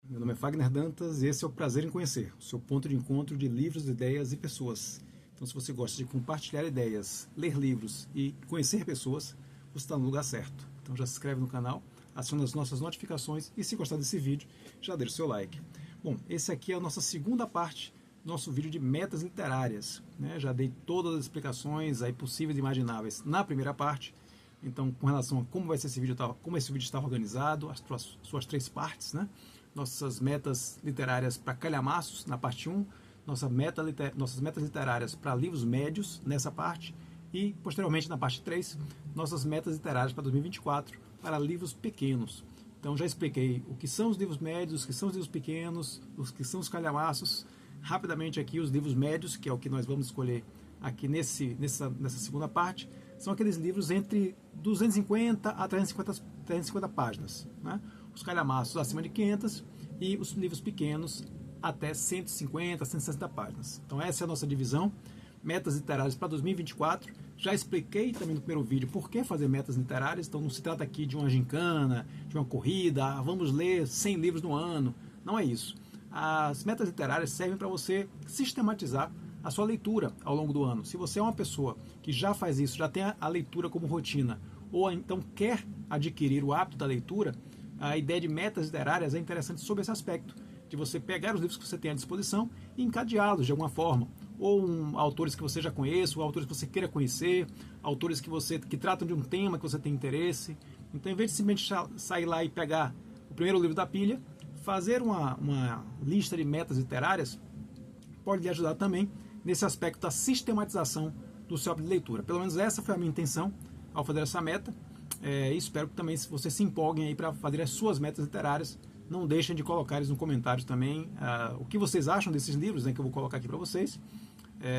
Meu nome é Fagner Dantas e esse é o Prazer em Conhecer, o seu ponto de encontro de livros, ideias e pessoas. Então, se você gosta de compartilhar ideias, ler livros e conhecer pessoas, você está no lugar certo. Então já se inscreve no canal, aciona as nossas notificações e, se gostar desse vídeo, já deixa o seu like. Bom, esse aqui é a nossa segunda parte do nosso vídeo de metas literárias, né? Já dei todas as explicações aí possíveis e imagináveis na primeira parte. Então, com relação a como vai ser esse vídeo, como esse vídeo está organizado, as suas três partes, né? Nossas metas literárias para calhamaços, na parte 1, nossas metas literárias para livros médios, nessa parte, e, posteriormente, na parte 3, nossas metas literárias para 2024, para livros pequenos. Então, já expliquei o que são os livros médios, o que são os livros pequenos, os que são os calhamaços. Rapidamente aqui, os livros médios, que é o que nós vamos escolher aqui nessa segunda parte, são aqueles livros entre 250 a 350 páginas, né? Os calhamaços acima de 500 e os livros pequenos até 150, 160 páginas. Então essa é a nossa divisão, metas literárias para 2024. Já expliquei também no primeiro vídeo por que fazer metas literárias, então não se trata aqui de uma gincana, de uma corrida, vamos ler 100 livros no ano, não é isso. As metas literárias servem para você sistematizar a sua leitura ao longo do ano. Se você é uma pessoa que já faz isso, já tem a leitura como rotina, ou então quer adquirir o hábito da leitura, a ideia de metas literárias é interessante sob esse aspecto, de você pegar os livros que você tem à disposição e encadeá-los de alguma forma, ou autores que você já conheça, ou autores que você queira conhecer, autores que tratam de um tema que você tem interesse. Então, em vez de simplesmente sair lá e pegar o primeiro livro da pilha, fazer uma lista de metas literárias pode lhe ajudar também nesse aspecto da sistematização do seu hábito de leitura. Pelo menos essa foi a minha intenção ao fazer essa meta. Espero que também vocês se empolguem aí para fazer as suas metas literárias. Não deixem de colocar nos comentários também o que vocês acham desses livros, né, que eu vou colocar aqui para vocês.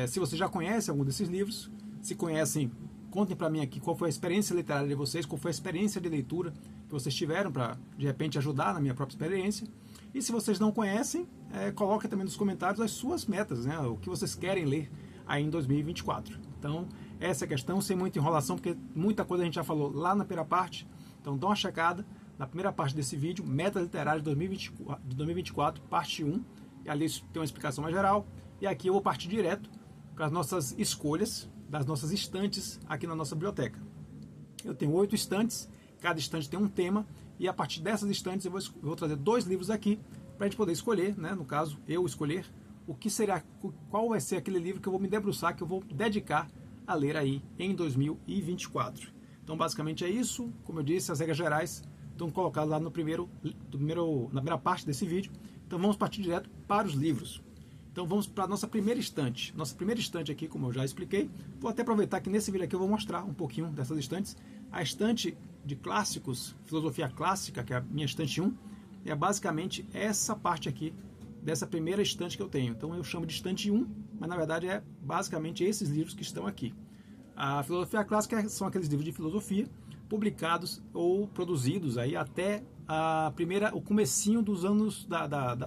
Se vocês já conhecem algum desses livros, se conhecem, contem para mim aqui qual foi a experiência literária de vocês, qual foi a experiência de leitura que vocês tiveram para, de repente, ajudar na minha própria experiência. E se vocês não conhecem, coloquem também nos comentários as suas metas, né, o que vocês querem ler aí em 2024. Então, essa é a questão, sem muita enrolação, porque muita coisa a gente já falou lá na primeira parte. Então, dá uma checada na primeira parte desse vídeo, Metas Literárias de 2024, parte 1. E ali tem uma explicação mais geral. E aqui eu vou partir direto para as nossas escolhas das nossas estantes aqui na nossa biblioteca. Eu tenho 8 estantes, cada estante tem um tema, e a partir dessas estantes eu vou trazer 2 livros aqui para a gente poder escolher, né? No caso, eu escolher qual vai ser aquele livro que eu vou me debruçar, que eu vou dedicar a ler aí em 2024. Então, basicamente é isso. Como eu disse, as regras gerais estão colocadas lá na primeira parte desse vídeo. Então, vamos partir direto para os livros. Então, vamos para a nossa primeira estante. Nossa primeira estante aqui, como eu já expliquei, vou até aproveitar que nesse vídeo aqui eu vou mostrar um pouquinho dessas estantes. A estante de clássicos, filosofia clássica, que é a minha estante 1, é basicamente essa parte aqui dessa primeira estante que eu tenho. Então eu chamo de estante 1, mas na verdade é basicamente esses livros que estão aqui. A filosofia clássica são aqueles livros de filosofia publicados ou produzidos aí até o comecinho dos anos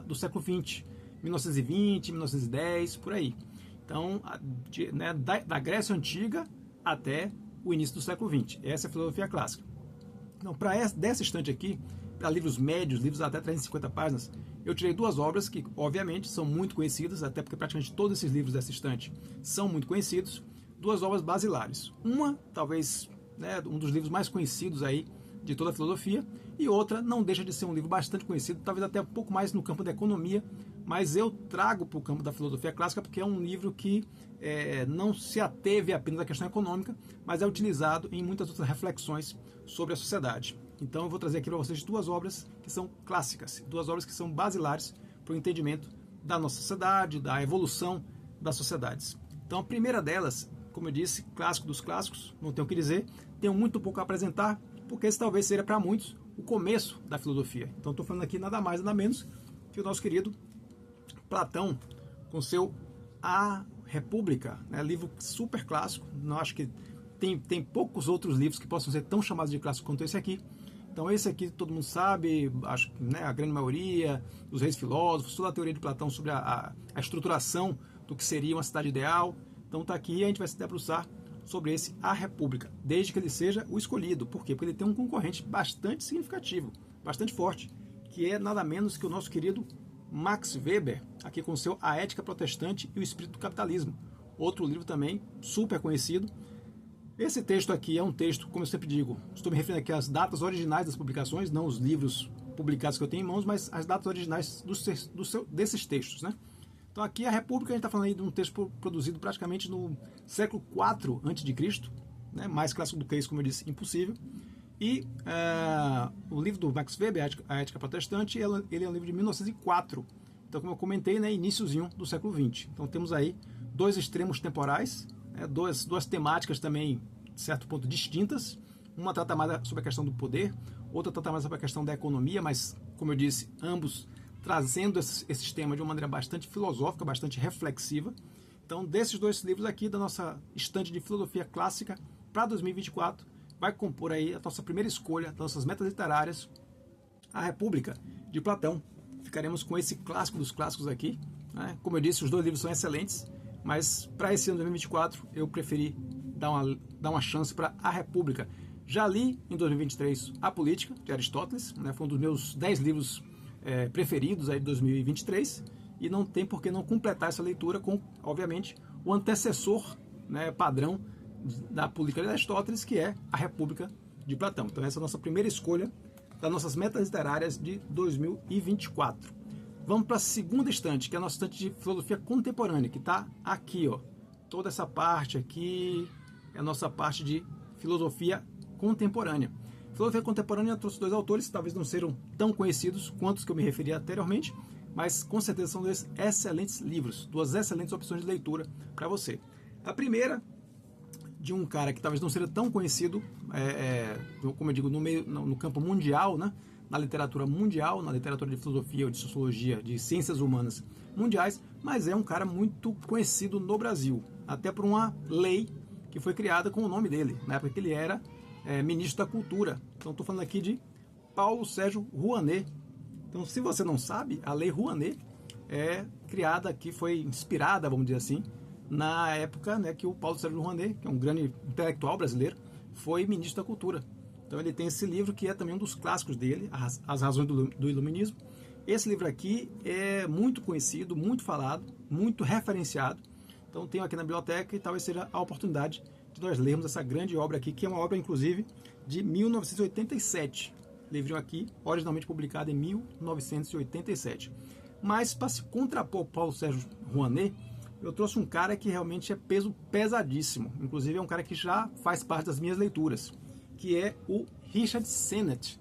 do século XX, 1920, 1910, por aí. Então, da Grécia Antiga até o início do século XX. Essa é a filosofia clássica. Então, dessa estante aqui, para livros médios, livros até 350 páginas, eu tirei 2 obras que, obviamente, são muito conhecidas, até porque praticamente todos esses livros dessa estante são muito conhecidos. 2 obras basilares. Uma, talvez, né, um dos livros mais conhecidos aí de toda a filosofia, e outra não deixa de ser um livro bastante conhecido, talvez até um pouco mais no campo da economia, mas eu trago para o campo da filosofia clássica porque é um livro que não se ateve apenas à questão econômica, mas é utilizado em muitas outras reflexões sobre a sociedade. Então eu vou trazer aqui para vocês 2 obras que são clássicas, 2 obras que são basilares para o entendimento da nossa sociedade, da evolução das sociedades. Então a primeira delas, como eu disse, clássico dos clássicos, não tenho o que dizer, tenho muito pouco a apresentar, porque esse talvez seja para muitos o começo da filosofia. Então estou falando aqui nada mais, nada menos que o nosso querido Platão, com seu A República, né, livro super clássico. Não acho que tem poucos outros livros que possam ser tão chamados de clássico quanto esse aqui. Então esse aqui todo mundo sabe, acho que, né, a grande maioria, os reis filósofos, toda a teoria de Platão sobre a estruturação do que seria uma cidade ideal. Então está aqui e a gente vai se debruçar sobre esse A República, desde que ele seja o escolhido. Por quê? Porque ele tem um concorrente bastante significativo, bastante forte, que é nada menos que o nosso querido Max Weber, aqui com o seu A Ética Protestante e o Espírito do Capitalismo. Outro livro também super conhecido. Esse texto aqui é um texto, como eu sempre digo, estou me referindo aqui às datas originais das publicações, não os livros publicados que eu tenho em mãos, mas as datas originais desses textos, né? Então aqui a República, a gente está falando aí de um texto produzido praticamente no século IV a.C., né? Mais clássico do que isso, como eu disse, impossível. E o livro do Max Weber, A Ética Protestante, ele é um livro de 1904. Então, como eu comentei, né, iníciozinho do século XX. Então temos aí dois extremos temporais, né, duas temáticas também, de certo ponto, distintas. Uma trata mais sobre a questão do poder, outra trata mais sobre a questão da economia, mas, como eu disse, ambos trazendo esses temas de uma maneira bastante filosófica, bastante reflexiva. Então, desses dois livros aqui, da nossa estante de filosofia clássica para 2024, vai compor aí a nossa primeira escolha, das nossas metas literárias, A República, de Platão. Ficaremos com esse clássico dos clássicos aqui, né? Como eu disse, os dois livros são excelentes, mas para esse ano de 2024 eu preferi dar uma chance para A República. Já li em 2023 A Política, de Aristóteles, né? Foi um dos meus 10 livros preferidos aí de 2023, e não tem por que não completar essa leitura com, obviamente, o antecessor, né, padrão da Política de Aristóteles, que é A República de Platão. Então essa é a nossa primeira escolha das nossas metas literárias de 2024. Vamos para a segunda estante, que é a nossa estante de filosofia contemporânea, que está aqui, ó. Toda essa parte aqui é a nossa parte de filosofia contemporânea. Filosofia contemporânea, eu trouxe dois autores, talvez não sejam tão conhecidos quanto os que eu me referi anteriormente, mas com certeza são dois excelentes livros, duas excelentes opções de leitura para você. A primeira, de um cara que talvez não seja tão conhecido, como eu digo, no campo mundial, né? Na literatura mundial, na literatura de filosofia ou de sociologia, de ciências humanas mundiais, mas é um cara muito conhecido no Brasil, até por uma lei que foi criada com o nome dele, na época que ele era ministro da Cultura. Então estou falando aqui de Paulo Sérgio Rouanet. Então, se você não sabe, a Lei Rouanet é criada aqui, foi inspirada, vamos dizer assim, na época, né, que o Paulo Sérgio Rouanet, que é um grande intelectual brasileiro, foi ministro da Cultura. Então ele tem esse livro que é também um dos clássicos dele, As Razões do Iluminismo. Esse livro aqui é muito conhecido, muito falado, muito referenciado. Então tenho aqui na biblioteca e talvez seja a oportunidade de nós lermos essa grande obra aqui, que é uma obra, inclusive, de 1987. Livro aqui, originalmente publicado em 1987. Mas, para se contrapor ao Paulo Sérgio Rouanet, eu trouxe um cara que realmente é peso pesadíssimo. Inclusive, é um cara que já faz parte das minhas leituras, que é o Richard Sennett,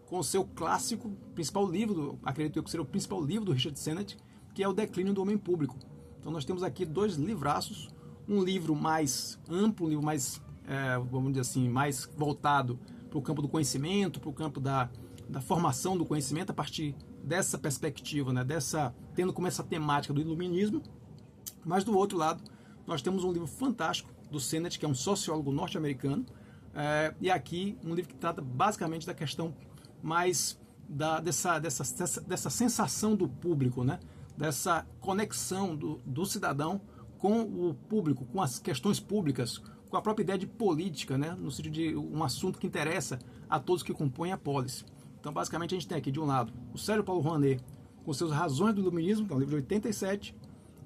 com o seu clássico, principal livro, acredito eu que seja o principal livro do Richard Sennett, que é O Declínio do Homem Público. Então, nós temos aqui dois livraços, um livro mais amplo, um livro mais, vamos dizer assim, mais voltado para o campo do conhecimento, para o campo da formação do conhecimento, a partir dessa perspectiva, né, tendo como essa temática do iluminismo. Mas do outro lado, nós temos um livro fantástico do Sennett, que é um sociólogo norte-americano, e aqui um livro que trata basicamente da questão mais dessa sensação do público, né, dessa conexão do cidadão com o público, com as questões públicas, com a própria ideia de política, né, no sentido de um assunto que interessa a todos que compõem a polis. Então, basicamente, a gente tem aqui, de um lado, o Sérgio Paulo Rouanet, com seus Razões do Iluminismo, que é um livro de 87,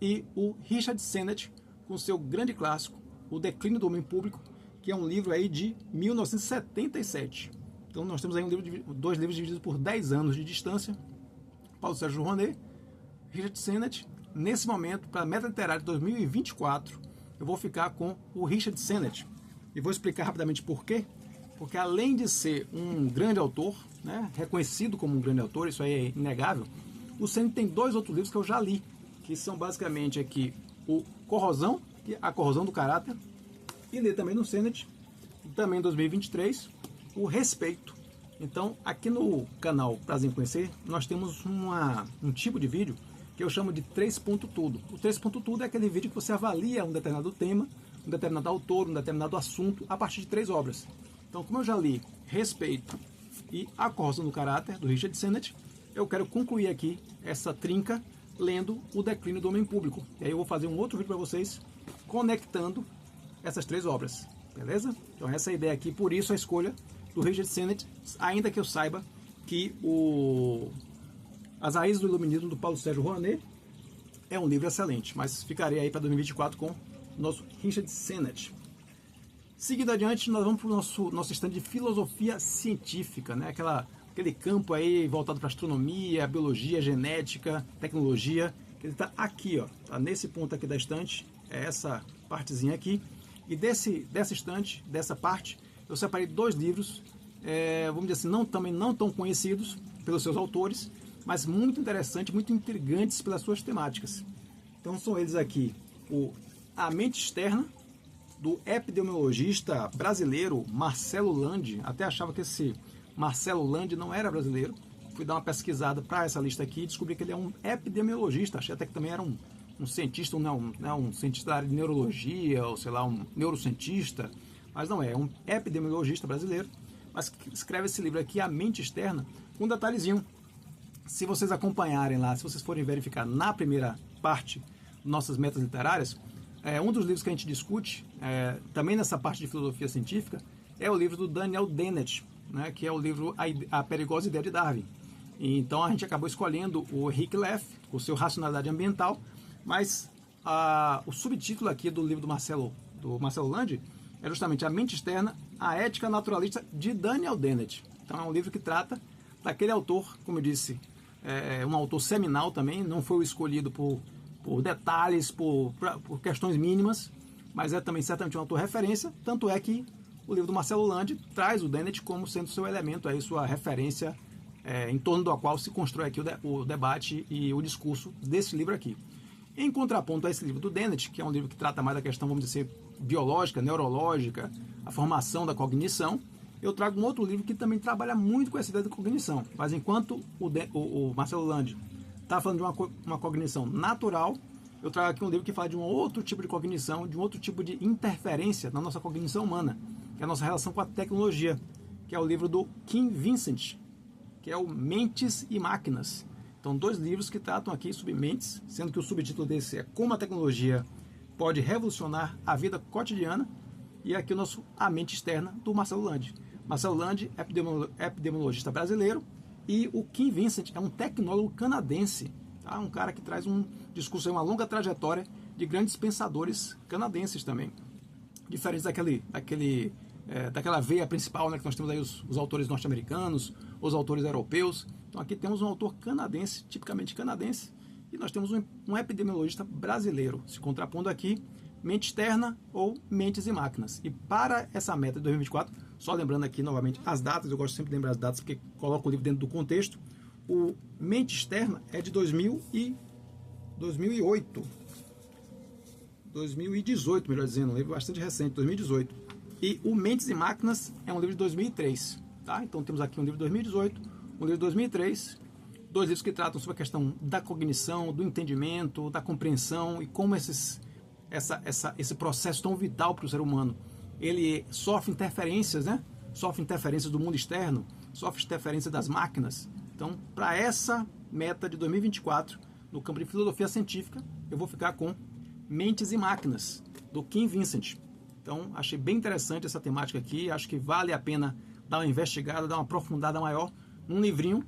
e o Richard Sennett, com seu grande clássico, O Declínio do Homem Público, que é um livro aí de 1977. Então, nós temos aí dois livros divididos por 10 anos de distância. Paulo Sérgio Rouanet, Richard Sennett. Nesse momento, para a meta literária de 2024, eu vou ficar com o Richard Sennett. E vou explicar rapidamente por quê. Porque além de ser um grande autor, né, reconhecido como um grande autor, isso aí é inegável, o Sennett tem dois outros livros que eu já li, que são basicamente aqui o Corrosão, que é A Corrosão do Caráter, e li também no Sennett, também em 2023, o Respeito. Então, aqui no canal Prazer em Conhecer, nós temos um tipo de vídeo que eu chamo de 3 ponto tudo. O 3 ponto tudo é aquele vídeo que você avalia um determinado tema, um determinado autor, um determinado assunto, a partir de 3 obras. Então, como eu já li Respeito e A Corrosão do Caráter, do Richard Sennett, eu quero concluir aqui essa trinca lendo O Declínio do Homem Público. E aí eu vou fazer um outro vídeo para vocês conectando essas 3 obras, beleza? Então essa é a ideia aqui, por isso a escolha do Richard Sennett, ainda que eu saiba que o As Raízes do Iluminismo, do Paulo Sérgio Rouanet, é um livro excelente, mas ficarei aí para 2024 com o nosso Richard Sennett. Seguindo adiante, nós vamos para o nosso stand de filosofia científica, né? Aquele campo aí voltado para astronomia, biologia, genética, tecnologia, que ele está aqui, ó, tá nesse ponto aqui da estante, é essa partezinha aqui. E dessa estante, dessa parte, eu separei 2 livros, vamos dizer assim, também não tão conhecidos pelos seus autores, mas muito interessantes, muito intrigantes pelas suas temáticas. Então são eles aqui, A Mente Externa, do epidemiologista brasileiro Marcelo Lande. Até achava que esse Marcelo Lande não era brasileiro. Fui dar uma pesquisada para essa lista aqui e descobri que ele é um epidemiologista. Achei até que também era um cientista, um cientista da área de neurologia, ou sei lá, um neurocientista. Mas não é um epidemiologista brasileiro, mas que escreve esse livro aqui, A Mente Externa, com um detalhezinho. Se vocês acompanharem lá, se vocês forem verificar na primeira parte nossas metas literárias, um dos livros que a gente discute, também nessa parte de filosofia científica, é o livro do Daniel Dennett, né, que é o livro A Perigosa Ideia de Darwin. E, então a gente acabou escolhendo o Rick Leff, com seu Racionalidade Ambiental, mas o subtítulo aqui do livro do Marcelo Lande é justamente A Mente Externa, a Ética Naturalista de Daniel Dennett. Então é um livro que trata daquele autor, como eu disse, um autor seminal também, não foi o escolhido por detalhes, por questões mínimas, mas é também certamente um autor referência, tanto é que o livro do Marcelo Lande traz o Dennett como sendo seu elemento, aí, sua referência em torno do qual se constrói aqui o debate e o discurso desse livro aqui. Em contraponto a esse livro do Dennett, que é um livro que trata mais da questão, vamos dizer, biológica, neurológica, a formação da cognição, eu trago um outro livro que também trabalha muito com essa ideia da cognição, mas enquanto o Marcelo Lande está falando de uma cognição natural, eu trago aqui um livro que fala de um outro tipo de cognição, de um outro tipo de interferência na nossa cognição humana, que é a nossa relação com a tecnologia, que é o livro do Kim Vincent, que é o Mentes e Máquinas. Então, 2 livros que tratam aqui sobre mentes, sendo que o subtítulo desse é Como a Tecnologia Pode Revolucionar a Vida Cotidiana, e aqui o nosso A Mente Externa, do Marcelo Lande. Marcelo Lande, epidemiologista brasileiro, e o Kim Vincent é um tecnólogo canadense, tá? Um cara que traz um discurso, uma longa trajetória de grandes pensadores canadenses também, diferentes daquela veia principal, né, que nós temos aí os autores norte-americanos, os autores europeus. Então aqui temos um autor canadense, tipicamente canadense, e nós temos um epidemiologista brasileiro, se contrapondo aqui, Mente Externa ou Mentes e Máquinas. E para essa meta de 2024, só lembrando aqui novamente as datas, eu gosto sempre de lembrar as datas porque coloco o livro dentro do contexto. O Mente Externa é de 2008, melhor dizendo, um livro bastante recente, 2018. E o Mentes e Máquinas é um livro de 2003, tá? Então temos aqui um livro de 2018, um livro de 2003, 2 livros que tratam sobre a questão da cognição, do entendimento, da compreensão e como esse processo tão vital para o ser humano, ele sofre interferências, né? Sofre interferências do mundo externo, sofre interferências das máquinas. Então, para essa meta de 2024, no campo de filosofia científica, eu vou ficar com Mentes e Máquinas, do Kim Vincent. Então, achei bem interessante essa temática aqui, acho que vale a pena dar uma investigada, dar uma aprofundada maior num livrinho,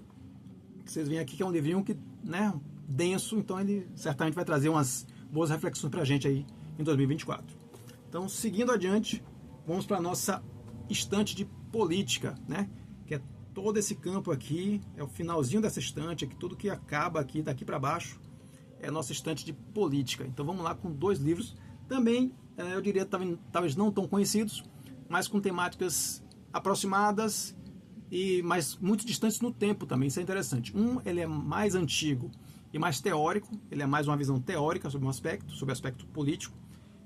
que vocês veem aqui que é um livrinho que, né, denso, então ele certamente vai trazer umas boas reflexões para a gente aí em 2024. Então, seguindo adiante, vamos para a nossa estante de política, né? Que é todo esse campo aqui, é o finalzinho dessa estante, aqui, tudo que acaba aqui, daqui para baixo, é a nossa estante de política. Então, vamos lá com 2 livros, também, eu diria, talvez não tão conhecidos, mas com temáticas aproximadas, mas muito distantes no tempo também, isso é interessante. Ele é mais antigo e mais teórico, ele é mais uma visão teórica sobre o aspecto político,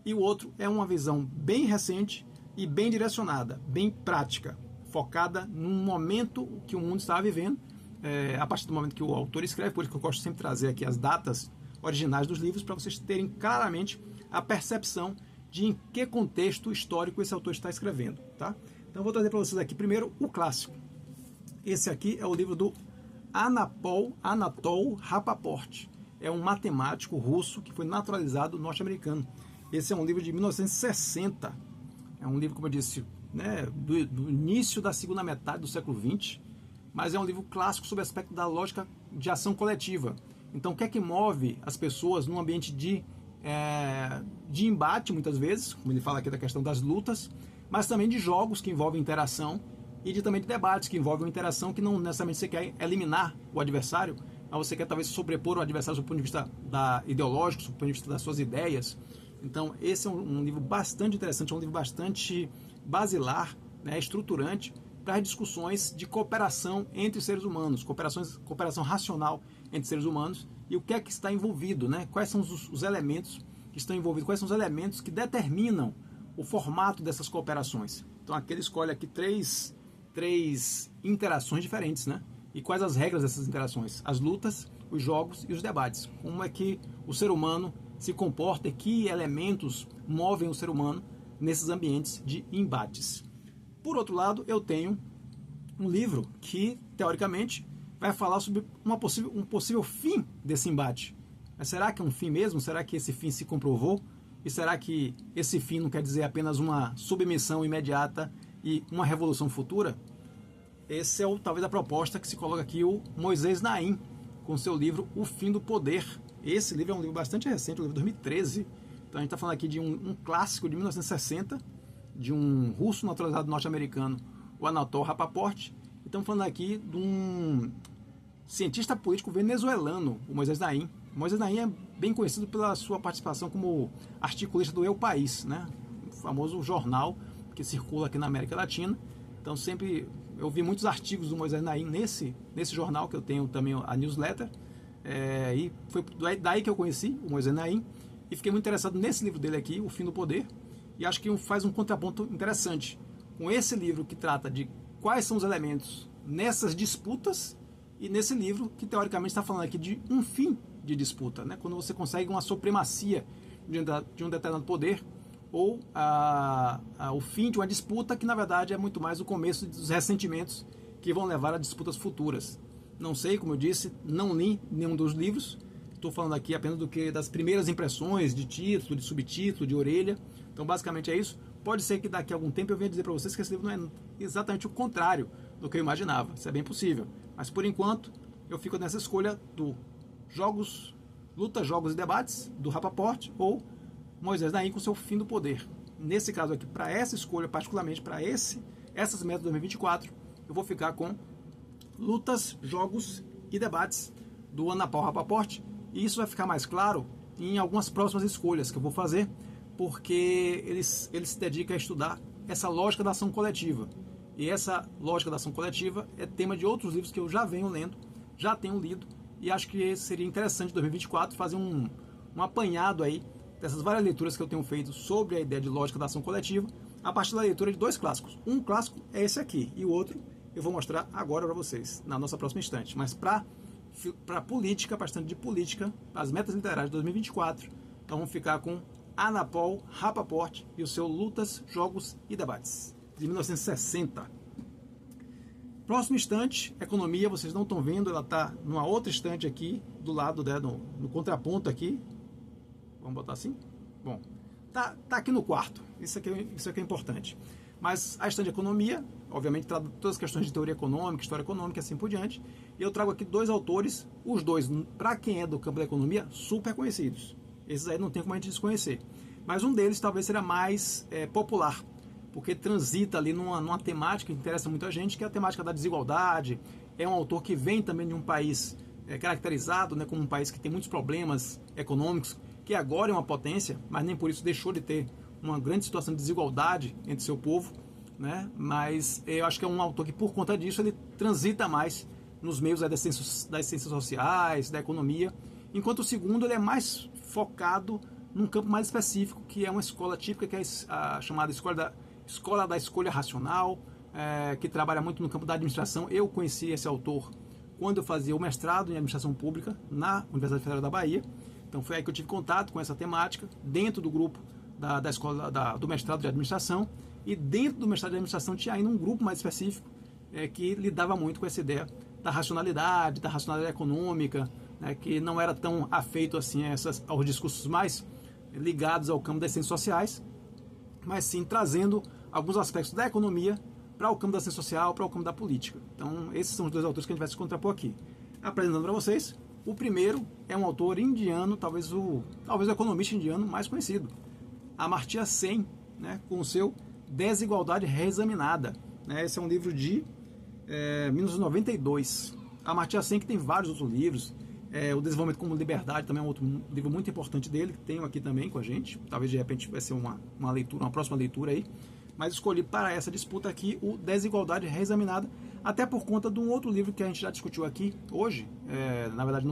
e o outro é uma visão bem recente e bem direcionada, bem prática, focada num momento que o mundo estava vivendo, a partir do momento que o autor escreve, por isso que eu gosto sempre de trazer aqui as datas originais dos livros, para vocês terem claramente a percepção de em que contexto histórico esse autor está escrevendo, tá? Então eu vou trazer para vocês aqui primeiro o clássico. Esse aqui é o livro do Anatol Rapoport. É um matemático russo que foi naturalizado norte-americano. Esse é um livro de 1960. É um livro, como eu disse, né, do início da segunda metade do século XX. mas é um livro clássico sobre o aspecto da lógica de ação coletiva. Então, o que é que move as pessoas num ambiente de embate, muitas vezes, como ele fala aqui da questão das lutas, mas também de jogos que envolvem interação e também de debates que envolvem uma interação que não necessariamente você quer eliminar o adversário, mas você quer talvez sobrepor o adversário do ponto de vista ideológico, do ponto de vista das suas ideias. Então, esse é um livro bastante interessante, é um livro bastante basilar, né, estruturante, para discussões de cooperação entre seres humanos, cooperação racional entre seres humanos, e o que é que está envolvido, né? Quais são os elementos que estão envolvidos, quais são os elementos que determinam o formato dessas cooperações. Então aqui ele escolhe aqui três interações diferentes, né? E quais as regras dessas interações? As lutas, os jogos e os debates. Como é que o ser humano se comporta e que elementos movem o ser humano nesses ambientes de embates. Por outro lado, eu tenho um livro que, teoricamente, vai falar sobre um possível fim desse embate. Mas será que é um fim mesmo? Será que esse fim se comprovou? E será que esse fim não quer dizer apenas uma submissão imediata e uma revolução futura? Esse é talvez a proposta que se coloca aqui o Moisés Naim, com seu livro O Fim do Poder. Esse livro é um livro bastante recente, um livro de 2013. Então a gente está falando aqui de um clássico de 1960, de um russo naturalizado norte-americano, o Anatol Rapoport. Estamos falando aqui de um cientista político venezuelano, o Moisés Naim. O Moisés Naim é bem conhecido pela sua participação como articulista do El País, né? O famoso jornal que circula aqui na América Latina. Então sempre eu vi muitos artigos do Moisés Naim nesse jornal, que eu tenho também a newsletter, e foi daí que eu conheci o Moisés Naim, e fiquei muito interessado nesse livro dele aqui, O Fim do Poder, e acho que faz um contraponto interessante com esse livro que trata de quais são os elementos nessas disputas, e nesse livro que teoricamente está falando aqui de um fim de disputa, né? Quando você consegue uma supremacia de um determinado poder, ou o fim de uma disputa que na verdade é muito mais o começo dos ressentimentos que vão levar a disputas futuras. Não sei, como eu disse, não li nenhum dos livros, estou falando aqui apenas das primeiras impressões de título, de subtítulo, de orelha. Então basicamente é isso. Pode ser que daqui a algum tempo eu venha dizer para vocês que esse livro não é exatamente o contrário do que eu imaginava. Isso é bem possível. Mas por enquanto eu fico nessa escolha do Luta, Jogos e Debates, do Rapoport, ou Moisés Naim com seu Fim do Poder. Nesse caso aqui, para essa escolha, particularmente para essas metas de 2024, eu vou ficar com Lutas, Jogos e Debates, do Anatol Rapoport. E isso vai ficar mais claro em algumas próximas escolhas que eu vou fazer, porque ele se dedica a estudar essa lógica da ação coletiva. E essa lógica da ação coletiva é tema de outros livros que eu já venho lendo, já tenho lido, e acho que seria interessante em 2024 fazer um apanhado aí dessas várias leituras que eu tenho feito sobre a ideia de lógica da ação coletiva, a partir da leitura de dois clássicos. Um clássico é esse aqui, e o outro eu vou mostrar agora para vocês, na nossa próxima instante. Mas para política, bastante de política, as metas literárias de 2024, então vamos ficar com Anatol Rapoport e o seu Lutas, Jogos e Debates, de 1960. Próximo estante, economia, vocês não estão vendo, ela está numa outra estante aqui, do lado, né, no contraponto aqui. Vamos botar assim? Bom, tá aqui no quarto, isso aqui é importante. Mas a estante de economia, obviamente, trata todas as questões de teoria econômica, história econômica e assim por diante. E eu trago aqui dois autores, os dois, para quem é do campo da economia, super conhecidos. Esses aí não tem como a gente desconhecer. Mas um deles talvez seja mais popular, porque transita ali numa temática que interessa muito a gente, que é a temática da desigualdade. É um autor que vem também de um país caracterizado, né, como um país que tem muitos problemas econômicos, que agora é uma potência, mas nem por isso deixou de ter uma grande situação de desigualdade entre seu povo, né? Mas eu acho que é um autor que, por conta disso, ele transita mais nos meios das ciências sociais, da economia, enquanto o segundo ele é mais focado num campo mais específico, que é uma escola típica, que é a chamada escola da escolha racional, que trabalha muito no campo da administração. Eu conheci esse autor quando eu fazia o mestrado em administração pública na Universidade Federal da Bahia. Então foi aí que eu tive contato com essa temática, dentro do grupo da escola do mestrado de administração, e dentro do mestrado de administração tinha ainda um grupo mais específico que lidava muito com essa ideia da racionalidade econômica, né, que não era tão afeito assim aos discursos mais ligados ao campo das ciências sociais, mas sim trazendo alguns aspectos da economia para o campo da ciência social, para o campo da política. Então, esses são os dois autores que a gente vai se contrapor aqui. Apresentando para vocês, o primeiro é um autor indiano, talvez o economista indiano mais conhecido, Amartya Sen, né, com o seu Desigualdade Reexaminada. Né, esse é um livro de 1992. Amartya Sen, que tem vários outros livros, o Desenvolvimento como Liberdade também é um outro livro muito importante dele, que tenho aqui também com a gente. Talvez de repente vai ser uma próxima leitura aí. Mas escolhi para essa disputa aqui o Desigualdade Reexaminada, até por conta de um outro livro que a gente já discutiu aqui hoje, na verdade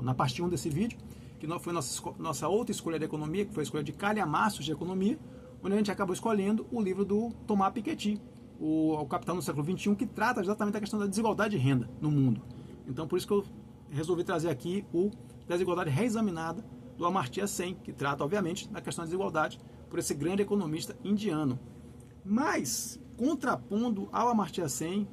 na parte 1 desse vídeo, que foi nossa outra escolha de economia, que foi a escolha de calhamaços de economia, onde a gente acabou escolhendo o livro do Thomas Piketty, o Capital no Século XXI, que trata exatamente da questão da desigualdade de renda no mundo. Então, por isso que eu resolvi trazer aqui o Desigualdade Reexaminada, do Amartya Sen, que trata, obviamente, da questão da desigualdade por esse grande economista indiano. Mas, contrapondo ao Amartya Sen,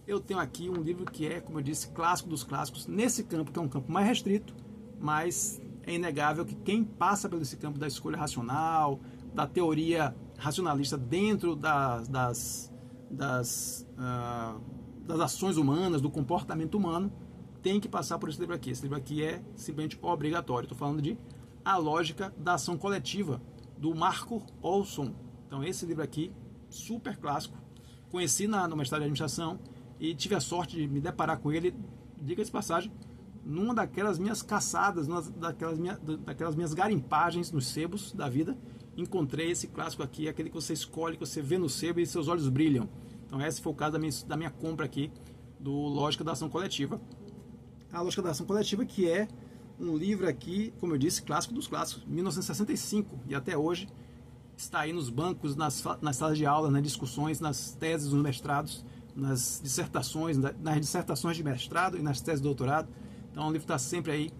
eu tenho aqui um livro que é, como eu disse, clássico dos clássicos, nesse campo, que é um campo mais restrito, mas é inegável que quem passa por esse campo da escolha racional, da teoria racionalista dentro das ações humanas, do comportamento humano, tem que passar por esse livro aqui. Esse livro aqui é simplesmente obrigatório. Estou falando de A Lógica da Ação Coletiva, do Marco Olson. Então, esse livro aqui, super clássico, conheci no mestrado de administração e tive a sorte de me deparar com ele, diga-se de passagem, numa daquelas minhas caçadas, daquelas minhas garimpagens nos sebos da vida. Encontrei esse clássico aqui, aquele que você escolhe, que você vê no sebo e seus olhos brilham. Então, esse foi o caso da minha compra aqui do Lógica da Ação Coletiva. A Lógica da Ação Coletiva, que é um livro aqui, como eu disse, clássico dos clássicos, 1965, e até hoje está aí nos bancos, nas salas de aula, nas discussões, nas teses dos mestrados, nas dissertações de mestrado e nas teses de doutorado. Então, o livro está sempre aí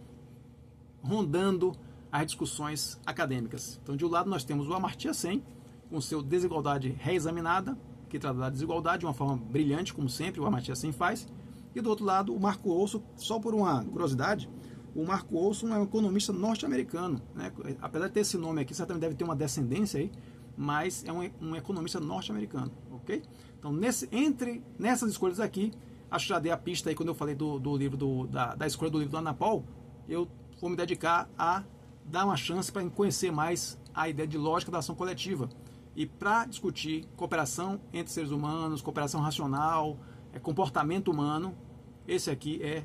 rondando as discussões acadêmicas. Então, de um lado nós temos o Amartya Sen, com seu Desigualdade Reexaminada, que trata da desigualdade de uma forma brilhante, como sempre o Amartya Sen faz. E do outro lado, o Marco Olson, só por uma curiosidade, o Marco Olson é um economista norte-americano, né? Apesar de ter esse nome aqui, certamente deve ter uma descendência aí, mas é um economista norte-americano, ok? Então, nessas escolhas aqui, acho que já dei a pista aí quando eu falei do livro da escolha do livro do Anapol, eu vou me dedicar a dar uma chance para conhecer mais a ideia de lógica da ação coletiva. E para discutir cooperação entre seres humanos, cooperação racional, comportamento humano, esse aqui é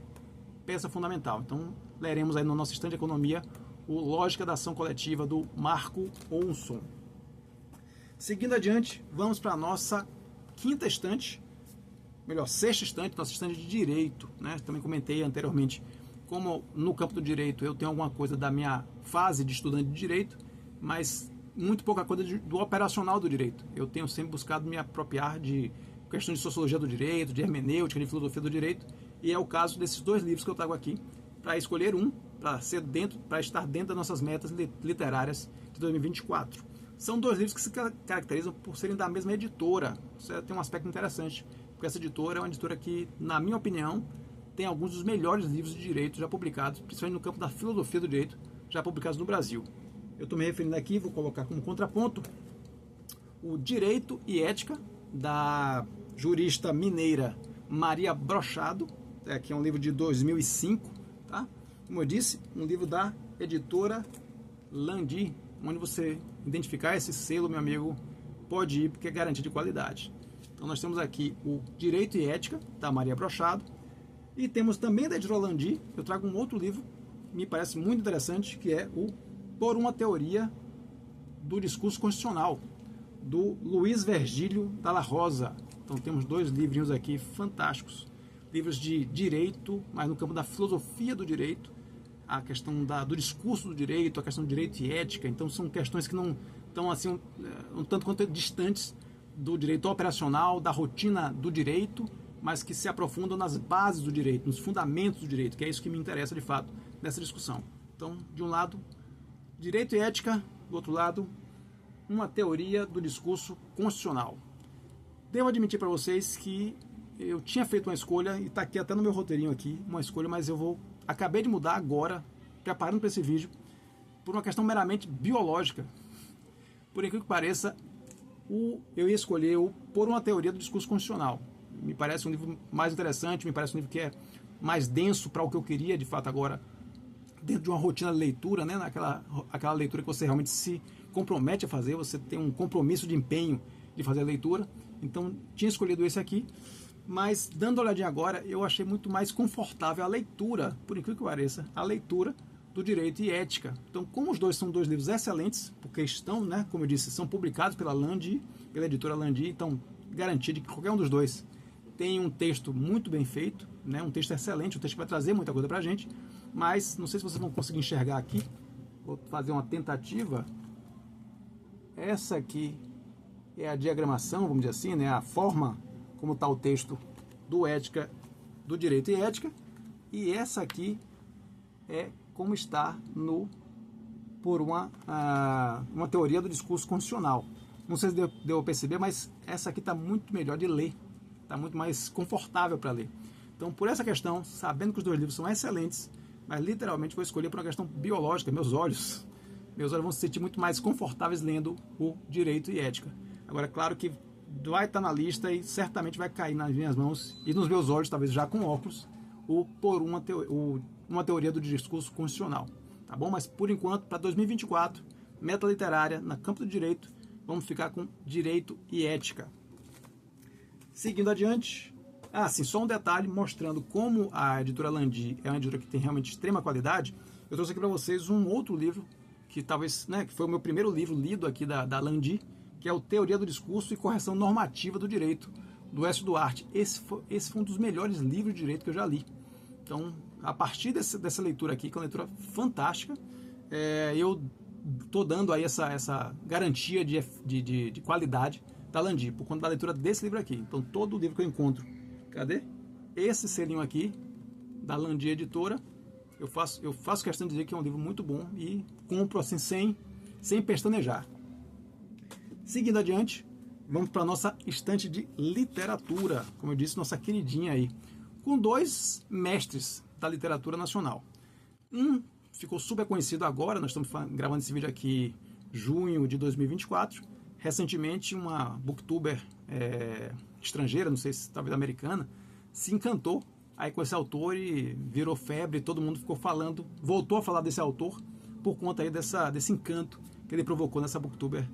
peça fundamental. Então, leremos aí no nosso estande de economia o Lógica da Ação Coletiva do Marco Olson. Seguindo adiante, vamos para a nossa sexta estante, nossa estante de direito, né? Também comentei anteriormente como no campo do direito eu tenho alguma coisa da minha fase de estudante de direito, mas muito pouca coisa do operacional do direito. Eu tenho sempre buscado me apropriar de questões de sociologia do direito, de hermenêutica, de filosofia do direito, e é o caso desses dois livros que eu trago aqui, para escolher um, para estar dentro das nossas metas literárias de 2024. São dois livros que se caracterizam por serem da mesma editora. Isso tem um aspecto interessante, porque essa editora é uma editora que, na minha opinião, tem alguns dos melhores livros de direito já publicados, principalmente no campo da filosofia do direito, já publicados no Brasil. Eu estou me referindo aqui, vou colocar como contraponto, o Direito e Ética, da jurista mineira Maria Brochado, que é um livro de 2005, tá? Como eu disse, um livro da editora Landi, onde você identificar esse selo, meu amigo, pode ir, porque é garantia de qualidade. Então nós temos aqui o Direito e Ética, da Maria Brochado, e temos também da editora Landi, eu trago um outro livro, me parece muito interessante, que é o Por uma Teoria do Discurso Constitucional, do Luiz Virgílio Dalla Rosa. Então temos dois livrinhos aqui fantásticos, livros de direito, mas no campo da filosofia do direito, a questão do discurso do direito, a questão do direito e ética. Então são questões que não estão assim um tanto quanto distantes do direito operacional, da rotina do direito, mas que se aprofundam nas bases do direito, nos fundamentos do direito, que é isso que me interessa de fato nessa discussão. Então, de um lado, direito e ética, do outro lado, uma teoria do discurso constitucional. Devo admitir para vocês que eu tinha feito uma escolha, e está aqui até no meu roteirinho aqui, uma escolha, mas acabei de mudar agora, preparando para esse vídeo, por uma questão meramente biológica. Por incrível que pareça, eu ia escolher o Por uma Teoria do Discurso Constitucional. Me parece um livro mais interessante, me parece um livro que é mais denso para o que eu queria, de fato, agora, dentro de uma rotina de leitura, né? Aquela leitura que você realmente se compromete a fazer, você tem um compromisso de empenho de fazer a leitura. Então, tinha escolhido esse aqui, mas, dando uma olhadinha agora, eu achei muito mais confortável a leitura, por incrível que pareça, a leitura do Direito e Ética. Então, como os dois são dois livros excelentes, porque estão, né, como eu disse, são publicados pela Landi, pela editora Landi, então, garantia de que qualquer um dos dois tem um texto muito bem feito, né, um texto excelente, um texto que vai trazer muita coisa pra gente, mas não sei se vocês vão conseguir enxergar aqui, vou fazer uma tentativa. Essa aqui é a diagramação, vamos dizer assim, né, a forma como está o texto do Direito e Ética, e essa aqui é como está por uma teoria do discurso constitucional. Não sei se deu a perceber, mas essa aqui está muito melhor de ler, está muito mais confortável para ler. Então, por essa questão, sabendo que os dois livros são excelentes, mas literalmente vou escolher por uma questão biológica, meus olhos vão se sentir muito mais confortáveis lendo o Direito e Ética. Agora, claro que vai estar na lista e certamente vai cair nas minhas mãos e nos meus olhos, talvez já com óculos, uma teoria do discurso constitucional. Tá bom? Mas, por enquanto, para 2024, meta literária, na campo do direito, vamos ficar com Direito e Ética. Seguindo adiante, sim, só um detalhe mostrando como a editora Landi é uma editora que tem realmente extrema qualidade. Eu trouxe aqui para vocês um outro livro, que talvez, né, que foi o meu primeiro livro lido aqui da Landi, que é o Teoria do Discurso e Correção Normativa do Direito, do Écio Duarte. Esse foi um dos melhores livros de direito que eu já li. Então, a partir dessa leitura aqui, que é uma leitura fantástica, eu estou dando aí essa garantia de qualidade da Landi, por conta da leitura desse livro aqui. Então, todo livro que eu encontro, cadê? Esse selinho aqui, da Landi Editora, eu faço questão de dizer que é um livro muito bom e compro assim sem pestanejar. Seguindo adiante, vamos para a nossa estante de literatura, como eu disse, nossa queridinha aí, com dois mestres da literatura nacional. Um ficou super conhecido agora, nós estamos gravando esse vídeo aqui em junho de 2024. Recentemente, uma booktuber estrangeira, não sei se talvez americana, se encantou aí com esse autor e virou febre, todo mundo ficou falando, voltou a falar desse autor por conta aí desse encanto que ele provocou nessa booktuber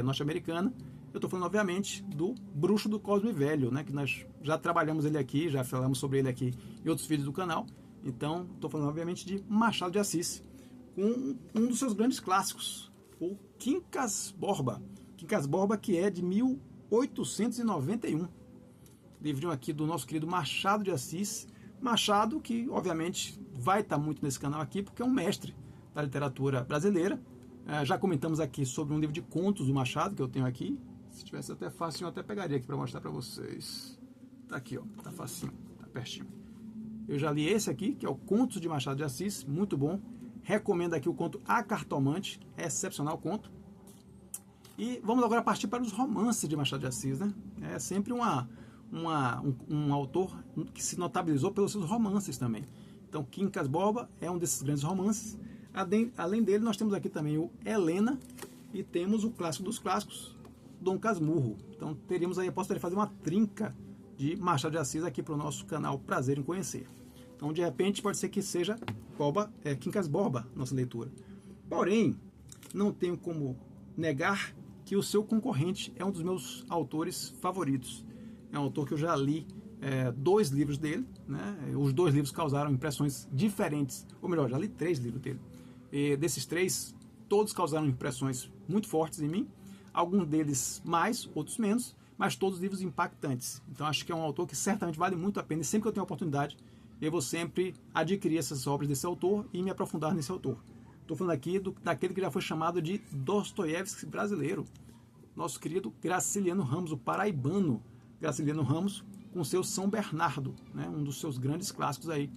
norte-americana. Eu estou falando, obviamente, do Bruxo do Cosme Velho, né, que nós já trabalhamos ele aqui, já falamos sobre ele aqui em outros vídeos do canal. Então, estou falando, obviamente, de Machado de Assis, com um dos seus grandes clássicos, o Quincas Borba. Quincas Borba, que é de 1891. Livrinho aqui do nosso querido Machado de Assis. Machado, que, obviamente, vai estar muito nesse canal aqui, porque é um mestre da literatura brasileira. Já comentamos aqui sobre um livro de contos do Machado, que eu tenho aqui. Se tivesse até fácil, eu até pegaria aqui para mostrar para vocês. Tá aqui, ó, tá facinho, tá pertinho. Eu já li esse aqui, que é o Contos de Machado de Assis, muito bom. Recomendo aqui o conto A Cartomante, é excepcional conto. E vamos agora partir para os romances de Machado de Assis, né? É sempre um autor que se notabilizou pelos seus romances também. Então, Quincas Borba é um desses grandes romances. Além dele, nós temos aqui também o Helena e temos o clássico dos clássicos, Dom Casmurro. Então, teríamos aí, eu posso fazer uma trinca de Machado de Assis aqui para o nosso canal Prazer em Conhecer. Então, de repente, pode ser que seja Quincas Borba, nossa leitura. Porém, não tenho como negar que o seu concorrente é um dos meus autores favoritos. É um autor que eu já li dois livros dele, né? Os dois livros causaram impressões diferentes, ou melhor, já li 3 livros dele. E desses 3, todos causaram impressões muito fortes em mim, alguns deles mais, outros menos, mas todos livros impactantes. Então acho que é um autor que certamente vale muito a pena, e sempre que eu tenho a oportunidade, eu vou sempre adquirir essas obras desse autor e me aprofundar nesse autor. Estou falando aqui daquele que já foi chamado de Dostoiévski brasileiro, nosso querido Graciliano Ramos, o paraibano Graciliano Ramos, com seu São Bernardo, né, um dos seus grandes clássicos aí,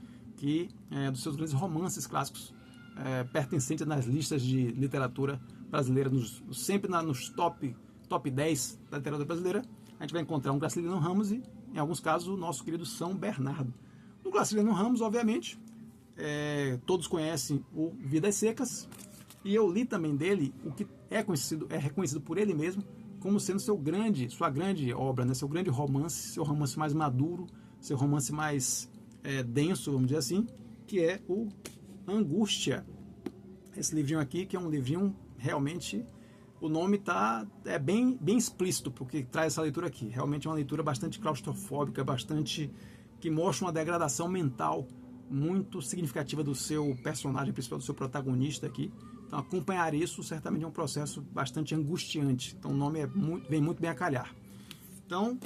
dos seus grandes romances clássicos, pertencentes nas listas de literatura brasileira, sempre nos top 10 da literatura brasileira, a gente vai encontrar um Graciliano Ramos e, em alguns casos, o nosso querido São Bernardo. No Graciliano Ramos, obviamente, todos conhecem o Vidas Secas, e eu li também dele o que é reconhecido por ele mesmo como sendo sua grande obra, né? Seu grande romance, seu romance mais maduro, seu romance mais denso, vamos dizer assim, que é o Angústia. Esse livrinho aqui, que é um livrinho realmente, o nome é bem explícito porque traz essa leitura aqui. Realmente é uma leitura bastante claustrofóbica, bastante que mostra uma degradação mental muito significativa do seu personagem, principalmente do seu protagonista aqui. Então acompanhar isso certamente é um processo bastante angustiante. Então o nome vem muito bem a calhar. Então,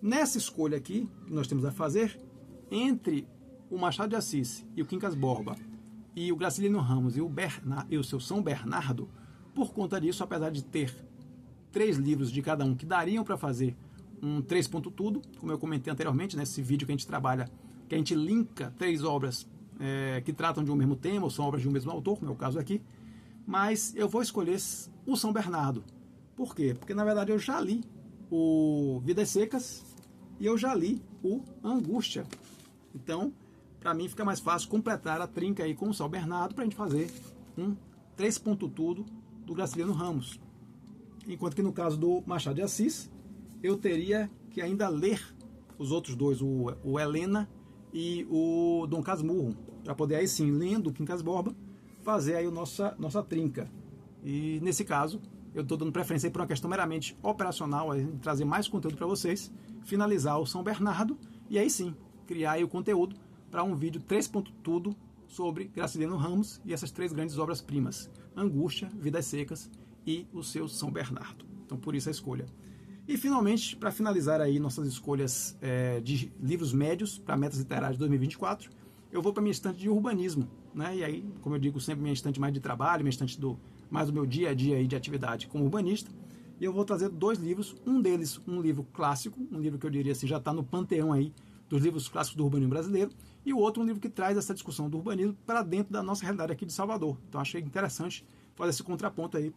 nessa escolha aqui que nós temos a fazer, entre o Machado de Assis e o Quincas Borba, e o Graciliano Ramos e o seu São Bernardo, por conta disso, apesar de ter 3 livros de cada um que dariam para fazer um 3 ponto tudo, como eu comentei anteriormente, nesse vídeo que a gente trabalha, que a gente linka 3 obras que tratam de um mesmo tema, ou são obras de um mesmo autor, como é o caso aqui, mas eu vou escolher o São Bernardo. Por quê? Porque na verdade eu já li o Vidas Secas e eu já li o Angústia. Então, para mim fica mais fácil completar a trinca aí com o São Bernardo para a gente fazer um 3 ponto tudo do Graciliano Ramos. Enquanto que no caso do Machado de Assis, eu teria que ainda ler os outros dois, o Helena e o Dom Casmurro, para poder aí sim, lendo o Quincas Borba, fazer aí a nossa trinca. E nesse caso, eu estou dando preferência aí por uma questão meramente operacional, aí, trazer mais conteúdo para vocês, finalizar o São Bernardo e aí sim, criar aí o conteúdo para um vídeo 3 ponto tudo sobre Graciliano Ramos e essas 3 grandes obras-primas, Angústia, Vidas Secas e o seu São Bernardo. Então por isso a escolha. E finalmente, para finalizar aí nossas escolhas de livros médios para metas literárias de 2024, eu vou para minha estante de urbanismo, né? E aí, como eu digo sempre, minha estante mais de trabalho, minha estante mais do meu dia a dia aí de atividade como urbanista. E eu vou trazer 2 livros, um deles um livro clássico, um livro que eu diria assim, já está no panteão aí dos livros clássicos do urbanismo brasileiro, e o outro um livro que traz essa discussão do urbanismo para dentro da nossa realidade aqui de Salvador. Então achei interessante fazer esse contraponto aí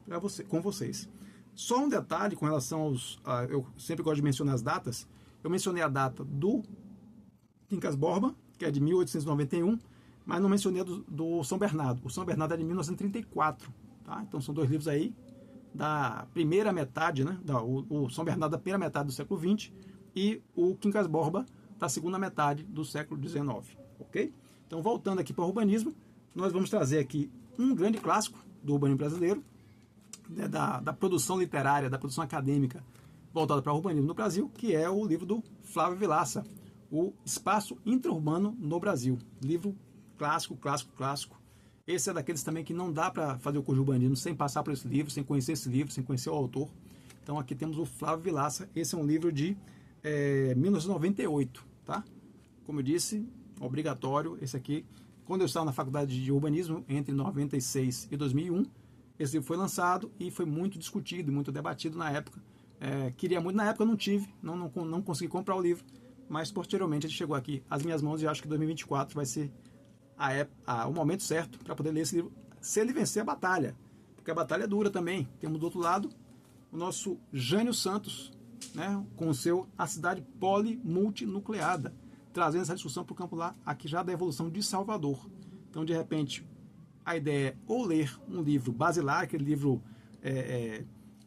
com vocês. Só um detalhe com relação eu sempre gosto de mencionar as datas. Eu mencionei a data do Quincas Borba, que é de 1891, mas não mencionei do São Bernardo. O São Bernardo é de 1934, tá? Então são 2 livros aí da primeira metade, né? O São Bernardo da primeira metade do século XX e o Quincas Borba da segunda metade do século XIX, ok? Então, voltando aqui para o urbanismo, nós vamos trazer aqui um grande clássico do urbanismo brasileiro, né, da produção literária, da produção acadêmica voltada para o urbanismo no Brasil, que é o livro do Flávio Vilaça, O Espaço Intraurbano no Brasil. Livro clássico. Esse é daqueles também que não dá para fazer o curso de urbanismo sem passar por esse livro, sem conhecer esse livro, sem conhecer o autor. Então, aqui temos o Flávio Vilaça. Esse é um livro de 1998, tá? Como eu disse, obrigatório esse aqui. Quando eu estava na faculdade de urbanismo, entre 96 e 2001, esse livro foi lançado e foi muito discutido e muito debatido na época. Queria muito, na época eu não tive, não consegui comprar o livro, mas posteriormente ele chegou aqui às minhas mãos e eu acho que 2024 vai ser o momento certo para poder ler esse livro, se ele vencer a batalha, porque a batalha é dura também. Temos do outro lado o nosso Jânio Santos, né, com o seu A Cidade Polimultinucleada, trazendo essa discussão para o campo lá, aqui já da evolução de Salvador. Então, de repente, a ideia é ou ler um livro basilar, aquele livro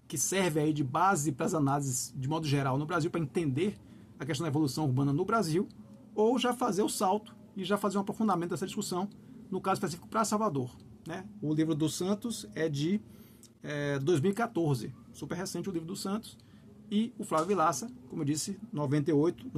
que serve aí de base para as análises de modo geral no Brasil, para entender a questão da evolução urbana no Brasil, ou já fazer o salto e já fazer um aprofundamento dessa discussão, no caso específico para Salvador, né? O livro do Santos é de 2014, super recente o livro do Santos, e o Flávio Vilaça, como eu disse, 98,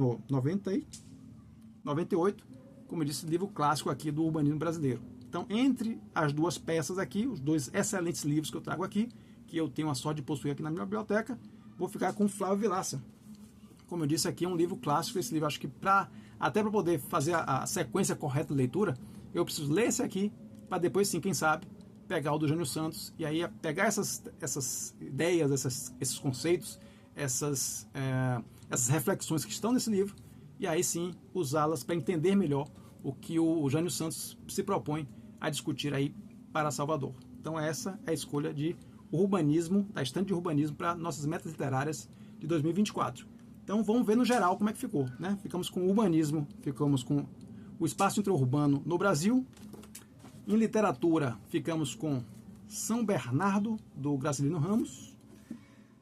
como eu disse, livro clássico aqui do urbanismo brasileiro. Então, entre as 2 peças aqui, os 2 excelentes livros que eu trago aqui, que eu tenho a sorte de possuir aqui na minha biblioteca, vou ficar com o Flávio Vilaça. Como eu disse aqui, é um livro clássico. Esse livro, acho que até para poder fazer a sequência correta de leitura, eu preciso ler esse aqui, para depois sim, quem sabe, pegar o do Jânio Santos, e aí pegar essas ideias, esses conceitos, essas reflexões que estão nesse livro, e aí sim usá-las para entender melhor o que o Jânio Santos se propõe a discutir aí para Salvador. Então essa é a escolha de urbanismo, da estante de urbanismo para nossas metas literárias de 2024. Então vamos ver no geral como é que ficou, né? Ficamos com o urbanismo, ficamos com o espaço intraurbano no Brasil. Em literatura ficamos com São Bernardo, do Graciliano Ramos.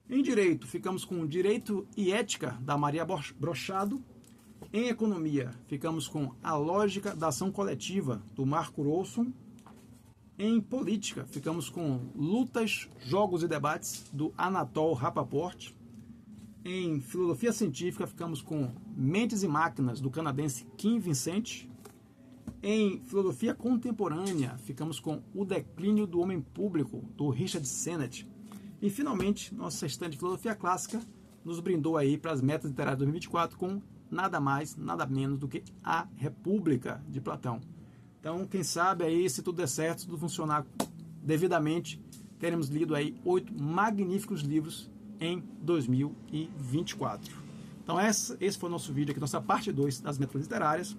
Em Direito, ficamos com Direito e Ética, da Maria Brochado. Em Economia, ficamos com A Lógica da Ação Coletiva, do Marco Rouson. Em Política, ficamos com Lutas, Jogos e Debates, do Anatol Rapaport. Em Filosofia Científica, ficamos com Mentes e Máquinas, do canadense Kim Vincent. Em Filosofia Contemporânea, ficamos com O Declínio do Homem Público, do Richard Sennett. E, finalmente, nossa estante de Filosofia Clássica nos brindou aí para as metas literárias de 2024 com nada mais, nada menos do que A República, de Platão. Então, quem sabe aí, se tudo der certo, se tudo funcionar devidamente, teremos lido aí 8 magníficos livros em 2024. Então, esse foi o nosso vídeo aqui, nossa parte 2 das metas literárias,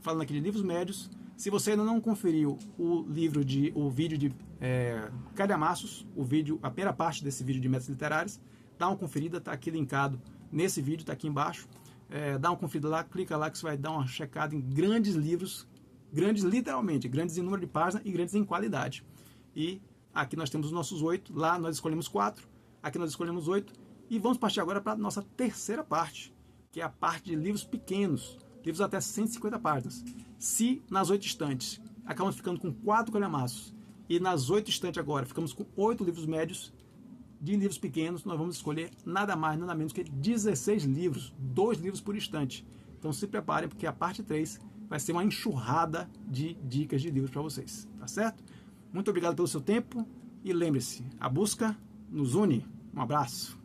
falando aqui de livros médios. Se você ainda não conferiu o vídeo de calhamaços, a primeira parte desse vídeo de metas literárias, dá uma conferida, está aqui linkado nesse vídeo, está aqui embaixo. Dá uma conferida lá, clica lá que você vai dar uma checada em grandes livros, grandes literalmente, grandes em número de páginas e grandes em qualidade. E aqui nós temos os nossos 8, lá nós escolhemos 4, aqui nós escolhemos 8, e vamos partir agora para a nossa terceira parte, que é a parte de livros pequenos, livros até 150 páginas. Se nas 8 estantes acabamos ficando com 4 calhamaços, e nas 8 estantes agora ficamos com 8 livros médios, de livros pequenos, nós vamos escolher nada mais, nada menos que 16 livros, 2 livros por estante. Então se preparem, porque a parte 3 vai ser uma enxurrada de dicas de livros para vocês, tá certo? Muito obrigado pelo seu tempo e lembre-se, a busca nos une. Um abraço.